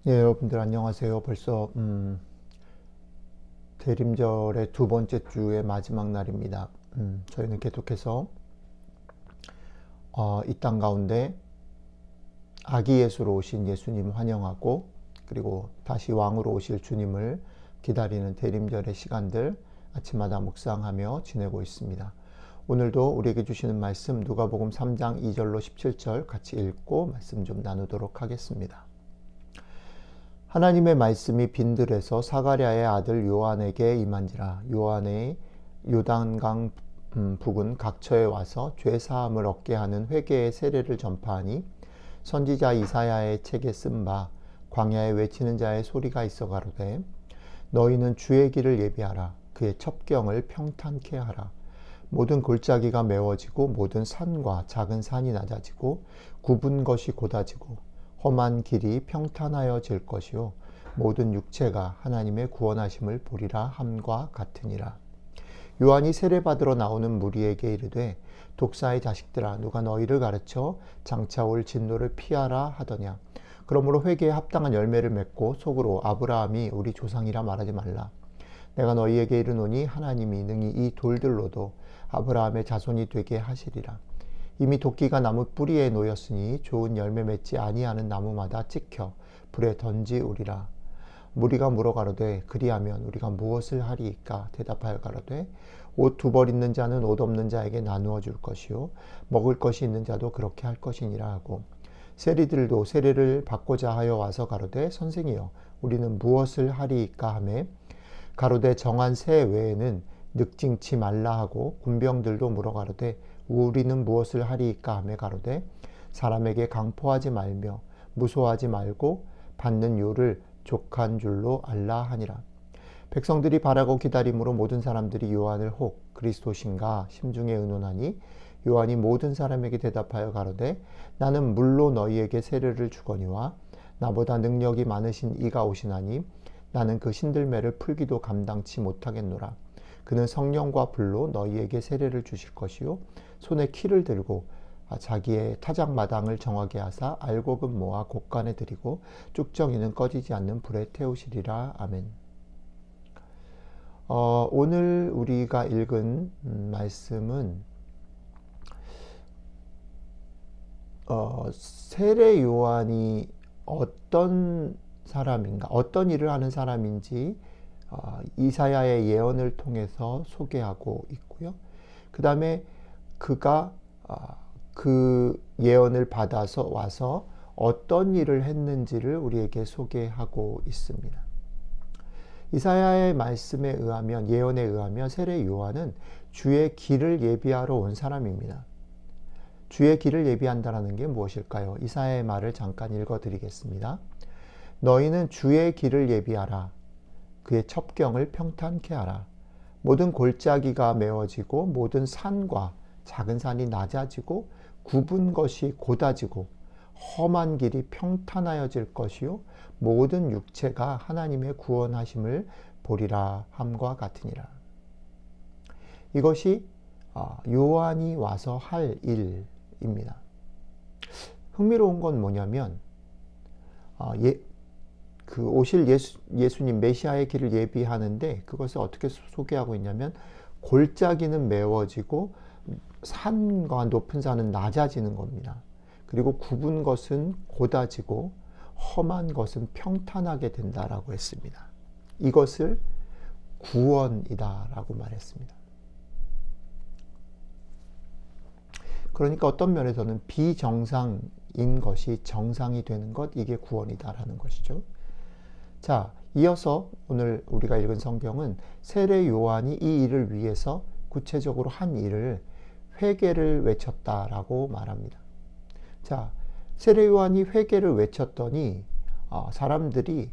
네, 여러분들 안녕하세요. 벌써 대림절의 두 번째 주의 마지막 날입니다. 저희는 계속해서 이 땅 가운데 아기 예수로 오신 예수님 환영하고, 그리고 다시 왕으로 오실 주님을 기다리는 대림절의 시간들 아침마다 묵상하며 지내고 있습니다. 오늘도 우리에게 주시는 말씀 누가복음 3장 2절로 17절 같이 읽고 말씀 좀 나누도록 하겠습니다. 하나님의 말씀이 빈들에서 사가랴의 아들 요한에게 임한지라. 요한의 요단강 북은 각처에 와서 죄 사함을 얻게 하는 회개의 세례를 전파하니, 선지자 이사야의 책에 쓴 바 광야에 외치는 자의 소리가 있어 가로되, 너희는 주의 길을 예비하라. 그의 첩경을 평탄케 하라. 모든 골짜기가 메워지고 모든 산과 작은 산이 낮아지고 굽은 것이 곧아지고 험한 길이 평탄하여질 것이요 모든 육체가 하나님의 구원하심을 보리라 함과 같으니라. 요한이 세례받으러 나오는 무리에게 이르되, 독사의 자식들아, 누가 너희를 가르쳐 장차 올 진노를 피하라 하더냐. 그러므로 회개에 합당한 열매를 맺고 속으로 아브라함이 우리 조상이라 말하지 말라. 내가 너희에게 이르노니 하나님이 능히 이 돌들로도 아브라함의 자손이 되게 하시리라. 이미 도끼가 나무 뿌리에 놓였으니 좋은 열매 맺지 아니하는 나무마다 찍혀 불에 던지우리라. 무리가 물어 가로되, 그리하면 우리가 무엇을 하리이까? 대답하여 가로되, 옷 두 벌 있는 자는 옷 없는 자에게 나누어 줄 것이요 먹을 것이 있는 자도 그렇게 할 것이니라 하고, 세리들도 세례를 받고자 하여 와서 가로되, 선생이여 우리는 무엇을 하리이까 하매, 가로되 정한 새 외에는 늑징치 말라 하고, 군병들도 물어 가로되, 우리는 무엇을 하리이까 하며 가로되, 사람에게 강포하지 말며 무소하지 말고 받는 요를 족한 줄로 알라 하니라. 백성들이 바라고 기다림으로 모든 사람들이 요한을 혹 그리스도신가 심중에 의논하니, 요한이 모든 사람에게 대답하여 가로되, 나는 물로 너희에게 세례를 주거니와 나보다 능력이 많으신 이가 오시나니 나는 그 신들매를 풀기도 감당치 못하겠노라. 그는 성령과 불로 너희에게 세례를 주실 것이요 손에 키를 들고 자기의 타작마당을 정하게 하사 알곡은 모아 곳간에 들이고 쭉정이는 꺼지지 않는 불에 태우시리라. 아멘. 오늘 우리가 읽은 말씀은 세례 요한이 어떤 사람인가, 어떤 일을 하는 사람인지 이사야의 예언을 통해서 소개하고 있고요. 그 다음에 그가 그 예언을 받아서 와서 어떤 일을 했는지를 우리에게 소개하고 있습니다. 이사야의 말씀에 의하면, 예언에 의하면 세례 요한은 주의 길을 예비하러 온 사람입니다. 주의 길을 예비한다는 게 무엇일까요? 이사야의 말을 잠깐 읽어드리겠습니다. 너희는 주의 길을 예비하라. 그의 첩경을 평탄케 하라. 모든 골짜기가 메워지고 모든 산과 작은 산이 낮아지고 굽은 것이 곧아지고 험한 길이 평탄하여질 것이요 모든 육체가 하나님의 구원하심을 보리라 함과 같으니라. 이것이 요한이 와서 할 일입니다. 흥미로운 건 뭐냐면 그 오실 예수님 메시아의 길을 예비하는데, 그것을 어떻게 소개하고 있냐면, 골짜기는 메워지고 산과 높은 산은 낮아지는 겁니다. 그리고 굽은 것은 곧아지고 험한 것은 평탄하게 된다라고 했습니다. 이것을 구원이다라고 말했습니다. 그러니까 어떤 면에서는 비정상인 것이 정상이 되는 것, 이게 구원이다라는 것이죠. 자, 이어서 오늘 우리가 읽은 성경은 세례 요한이 이 일을 위해서 구체적으로 한 일을 회개를 외쳤다라고 말합니다. 자, 세례 요한이 회개를 외쳤더니 사람들이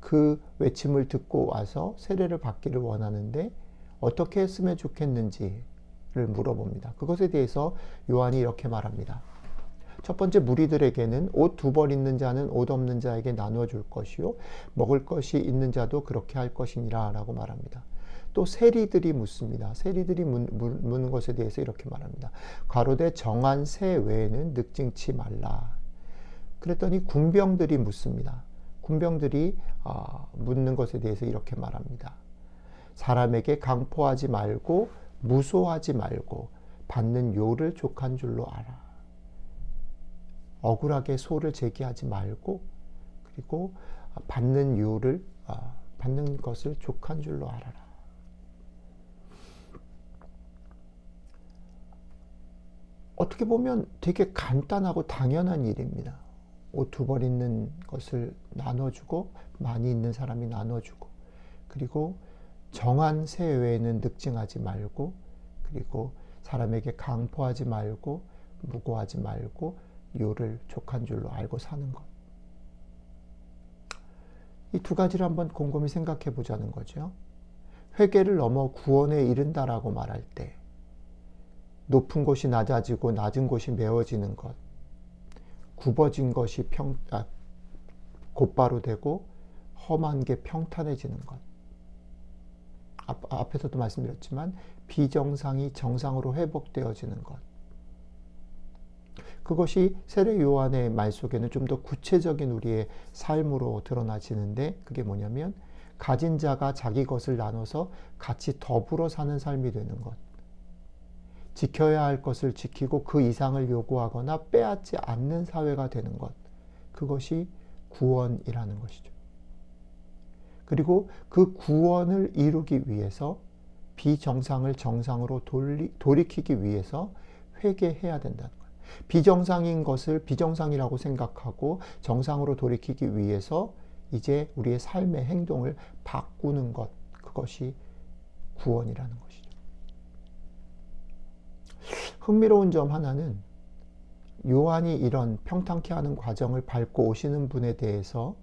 그 외침을 듣고 와서 세례를 받기를 원하는데 어떻게 했으면 좋겠는지를 물어봅니다. 그것에 대해서 요한이 이렇게 말합니다. 첫 번째, 무리들에게는 옷 두 벌 있는 자는 옷 없는 자에게 나누어 줄 것이요 먹을 것이 있는 자도 그렇게 할 것이니라 라고 말합니다. 또 세리들이 묻습니다. 세리들이 묻는 것에 대해서 이렇게 말합니다. 가로되 정한 새 외에는 늑증치 말라. 그랬더니 군병들이 묻습니다. 군병들이 묻는 것에 대해서 이렇게 말합니다. 사람에게 강포하지 말고 무소하지 말고 받는 요를 족한 줄로 알아. 억울하게 소를 제기하지 말고 그리고 받는 요를 받는 것을 족한 줄로 알아라. 어떻게 보면 되게 간단하고 당연한 일입니다. 옷 2벌 있는 것을 나눠주고 많이 있는 사람이 나눠주고 그리고 정한 세 외에는 늑증하지 말고 그리고 사람에게 강포하지 말고 무고하지 말고 요를 족한 줄로 알고 사는 것. 이 2가지를 한번 곰곰이 생각해 보자는 거죠. 회개를 넘어 구원에 이른다라고 말할 때 높은 곳이 낮아지고 낮은 곳이 메워지는 것, 굽어진 것이 곧바로 되고 험한 게 평탄해지는 것. 앞에서도 말씀드렸지만 비정상이 정상으로 회복되어지는 것. 그것이 세례 요한의 말 속에는 좀 더 구체적인 우리의 삶으로 드러나지는데 그게 뭐냐면 가진 자가 자기 것을 나눠서 같이 더불어 사는 삶이 되는 것. 지켜야 할 것을 지키고 그 이상을 요구하거나 빼앗지 않는 사회가 되는 것. 그것이 구원이라는 것이죠. 그리고 그 구원을 이루기 위해서 비정상을 정상으로 돌이키기 위해서 회개해야 된다는 거예요. 비정상인 것을 비정상이라고 생각하고 정상으로 돌이키기 위해서 이제 우리의 삶의 행동을 바꾸는 것. 그것이 구원이라는 것이죠. 흥미로운 점 하나는 요한이 이런 평탄케 하는 과정을 밟고 오시는 분에 대해서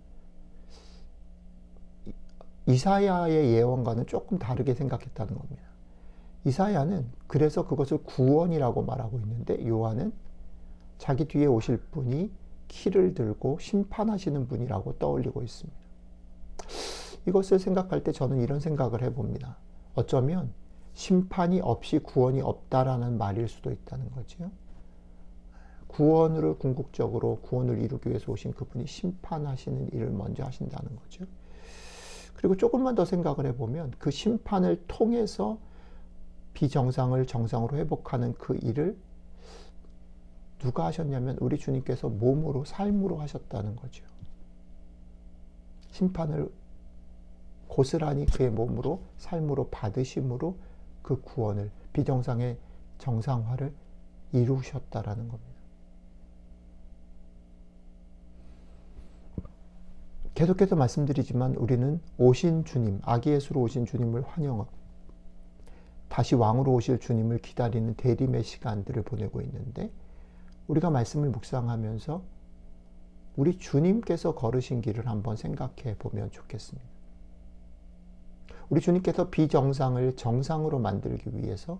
이사야의 예언과는 조금 다르게 생각했다는 겁니다. 이사야는 그래서 그것을 구원이라고 말하고 있는데 요한은 자기 뒤에 오실 분이 키를 들고 심판하시는 분이라고 떠올리고 있습니다. 이것을 생각할 때 저는 이런 생각을 해봅니다. 어쩌면 심판이 없이 구원이 없다라는 말일 수도 있다는 거죠. 구원을 궁극적으로 구원을 이루기 위해서 오신 그분이 심판하시는 일을 먼저 하신다는 거죠. 그리고 조금만 더 생각을 해보면 그 심판을 통해서 비정상을 정상으로 회복하는 그 일을 누가 하셨냐면 우리 주님께서 몸으로 삶으로 하셨다는 거죠. 심판을 고스란히 그의 몸으로 삶으로 받으심으로 그 구원을 비정상의 정상화를 이루셨다라는 겁니다. 계속해서 말씀드리지만 우리는 오신 주님, 아기 예수로 오신 주님을 환영하고 다시 왕으로 오실 주님을 기다리는 대림의 시간들을 보내고 있는데 우리가 말씀을 묵상하면서 우리 주님께서 걸으신 길을 한번 생각해 보면 좋겠습니다. 우리 주님께서 비정상을 정상으로 만들기 위해서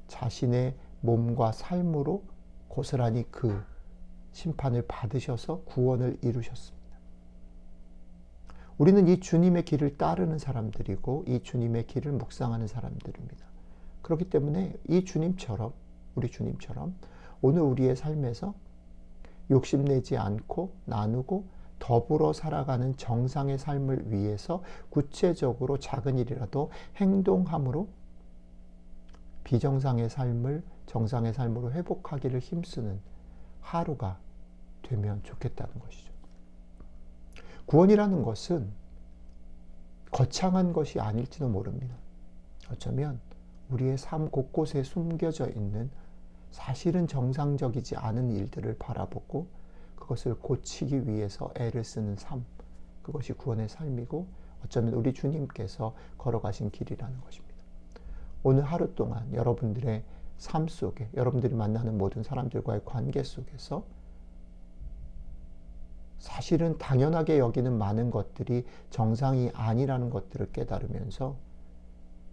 자신의 몸과 삶으로 고스란히 그 심판을 받으셔서 구원을 이루셨습니다. 우리는 이 주님의 길을 따르는 사람들이고 이 주님의 길을 묵상하는 사람들입니다. 그렇기 때문에 이 주님처럼 우리 주님처럼 오늘 우리의 삶에서 욕심내지 않고 나누고 더불어 살아가는 정상의 삶을 위해서 구체적으로 작은 일이라도 행동함으로 비정상의 삶을 정상의 삶으로 회복하기를 힘쓰는 하루가 되면 좋겠다는 것이죠. 구원이라는 것은 거창한 것이 아닐지도 모릅니다. 어쩌면 우리의 삶 곳곳에 숨겨져 있는 사실은 정상적이지 않은 일들을 바라보고 그것을 고치기 위해서 애를 쓰는 삶, 그것이 구원의 삶이고 어쩌면 우리 주님께서 걸어가신 길이라는 것입니다. 오늘 하루 동안 여러분들의 삶 속에 여러분들이 만나는 모든 사람들과의 관계 속에서 사실은 당연하게 여기는 많은 것들이 정상이 아니라는 것들을 깨달으면서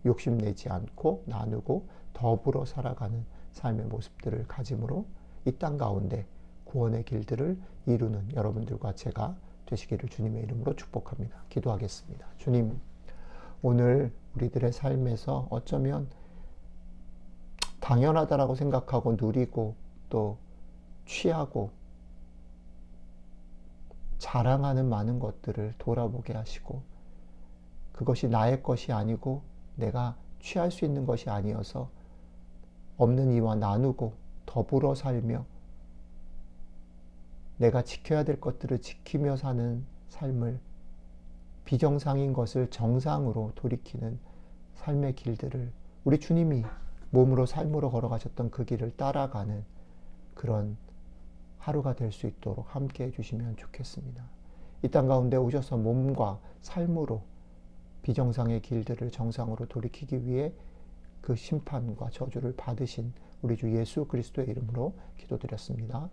욕심내지 않고 나누고 더불어 살아가는 삶의 모습들을 가짐으로 이 땅 가운데 구원의 길들을 이루는 여러분들과 제가 되시기를 주님의 이름으로 축복합니다. 기도하겠습니다. 주님, 오늘 우리들의 삶에서 어쩌면 당연하다라고 생각하고 누리고 또 취하고 자랑하는 많은 것들을 돌아보게 하시고, 그것이 나의 것이 아니고 내가 취할 수 있는 것이 아니어서 없는 이와 나누고 더불어 살며 내가 지켜야 될 것들을 지키며 사는 삶을, 비정상인 것을 정상으로 돌이키는 삶의 길들을, 우리 주님이 몸으로 삶으로 걸어가셨던 그 길을 따라가는 그런 하루가 될 수 있도록 함께 해주시면 좋겠습니다. 이 땅 가운데 오셔서 몸과 삶으로 비정상의 길들을 정상으로 돌이키기 위해 그 심판과 저주를 받으신 우리 주 예수 그리스도의 이름으로 기도드렸습니다.